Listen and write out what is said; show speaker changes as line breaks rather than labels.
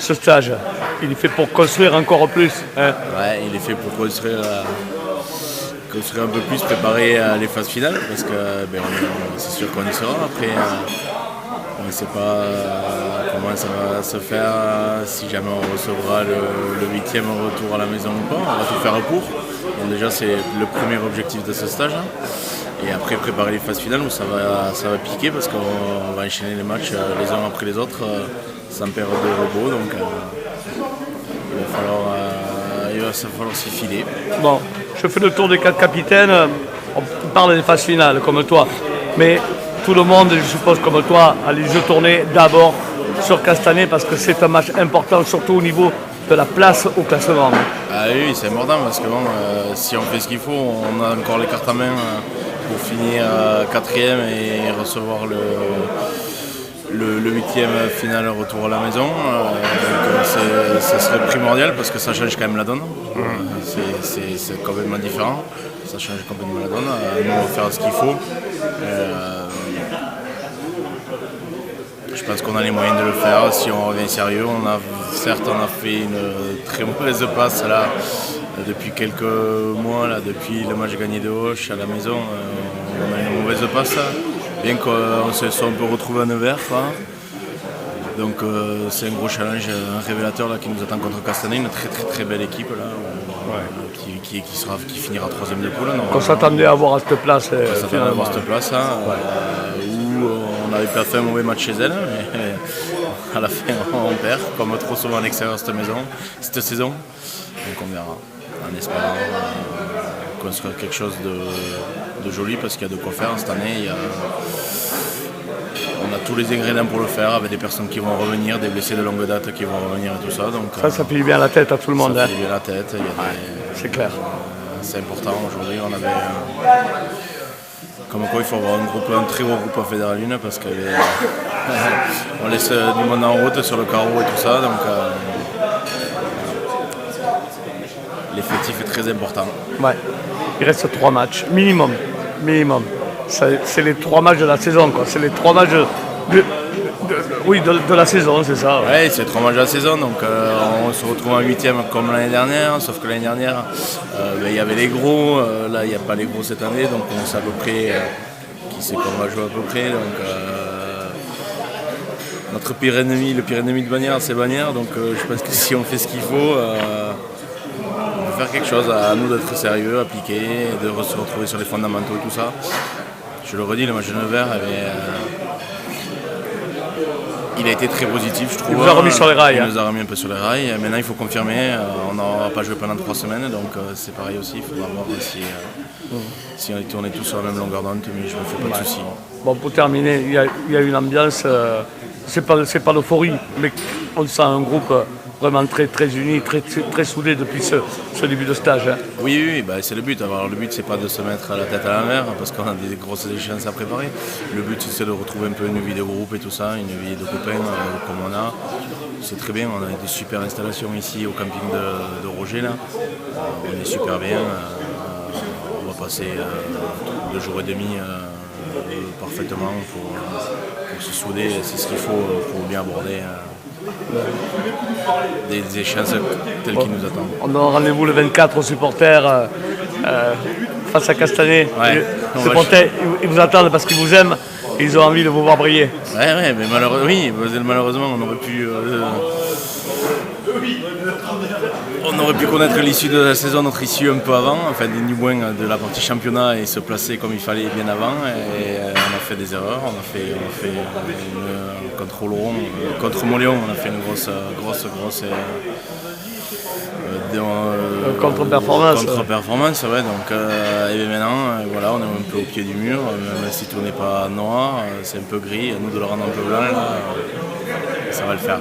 ce stage. Il est fait pour construire encore plus. Hein.
Ouais, il est fait pour construire un peu plus, préparer les phases finales, parce que c'est sûr qu'on y sera. Après, on ne sait pas comment ça va se faire, si jamais on recevra le 8e retour à la maison ou pas. On va tout faire pour. Donc déjà, c'est le premier objectif de ce stage. Et après, préparer les phases finales où ça va piquer, parce qu'on va enchaîner les matchs les uns après les autres, sans perdre de repos. Donc il va falloir s'y filer.
Bon, je fais le tour des 4 capitaines. On parle des phases finales, comme toi. Mais tout le monde, je suppose, comme toi, a les yeux tournés d'abord sur Castanet, parce que c'est un match important, surtout au niveau de la place au classement.
Ah oui, c'est important, parce que si on fait ce qu'il faut, on a encore les cartes en main pour finir 4e et recevoir le 8e final retour à la maison. Donc ça serait primordial, parce que ça change quand même la donne. C'est complètement différent. Ça change complètement la donne. Nous, on va faire ce qu'il faut. Je pense qu'on a les moyens de le faire si on revient sérieux. Certes, on a fait une très mauvaise passe là, depuis quelques mois, là, depuis le match gagné de Auch à la maison. On a une mauvaise passe, là, bien qu'on se soit un peu retrouvé à Nevers. Donc c'est un gros challenge, un révélateur là, qui nous attend contre Castanet, une très belle équipe là, qui finira 3e de poule.
Qu'on s'attendait à voir à cette place.
On s'attendait à voir cette place, où on avait pas fait un mauvais match chez elle, mais à la fin on perd, comme trop souvent à l'extérieur cette saison. Donc on verra, en espérant construire quelque chose de joli, parce qu'il y a de quoi faire cette année. On a tous les ingrédients pour le faire, avec des personnes qui vont revenir, des blessés de longue date qui vont revenir et tout ça. Donc,
ça fait du bien à la tête à tout le monde.
Ça fait du bien à la tête.
C'est clair.
C'est important aujourd'hui. On avait, comme quoi il faut avoir un très gros groupe à Fédéralune, parce qu'on laisse du monde en route sur le carreau et tout ça. Donc l'effectif est très important.
Ouais. Il reste 3 matchs, minimum. C'est les 3 matchs de la saison, quoi. C'est les 3 matchs de la saison, c'est ça.
Ouais, c'est 3 matchs de la saison, donc on se retrouve en 8e comme l'année dernière, sauf que l'année dernière, il y avait les gros, là il n'y a pas les gros cette année, donc on sait à peu près qui c'est qu'on va jouer à peu près. Donc, notre pire ennemi, le pire ennemi de Bagnères, c'est Bagnères, donc je pense que si on fait ce qu'il faut, on peut faire quelque chose, à nous d'être sérieux, appliqué, de se retrouver sur les fondamentaux et tout ça. Je le redis, le match de Nevers, il a été très positif, je trouve.
Il nous a remis sur les rails.
Il nous a remis un peu sur les rails. Maintenant, il faut confirmer. On n'aura pas joué pendant 3 semaines, donc c'est pareil aussi. Il faudra voir si on est tous sur la même longueur d'onde, mais je ne me fais pas de soucis.
Bon, pour terminer, il y a une ambiance, c'est pas l'euphorie, mais on sent un groupe vraiment très uni, très soudé depuis ce début de stage. Hein.
Oui, c'est le but. Alors, le but, c'est pas de se mettre la tête à l'envers, parce qu'on a des grosses échéances à préparer. Le but, c'est de retrouver un peu une vie de groupe et tout ça, une vie de copains comme on a. C'est très bien, on a des super installations ici au camping de Roger. Là. On est super bien. On va passer 2 jours et demi parfaitement pour se souder. C'est ce qu'il faut pour bien aborder des échéances telles qu'ils nous attendent.
On a rendez-vous le 24 aux supporters face à Castanet.
Ouais,
Les supporters, ils vous attendent parce qu'ils vous aiment et ils ont envie de vous voir briller.
Ouais, mais malheureusement, on aurait pu connaître l'issue de la saison, notre issue un peu avant, enfin du moins de la partie championnat, et se placer comme il fallait bien avant. Et on a fait des erreurs, contre Oloron, contre Montléon, on a fait une grosse contre-performance, ouais. Donc et maintenant, voilà, on est un peu au pied du mur, même si tout n'est pas noir, c'est un peu gris, à nous de le rendre un peu blanc, là, ça va le faire.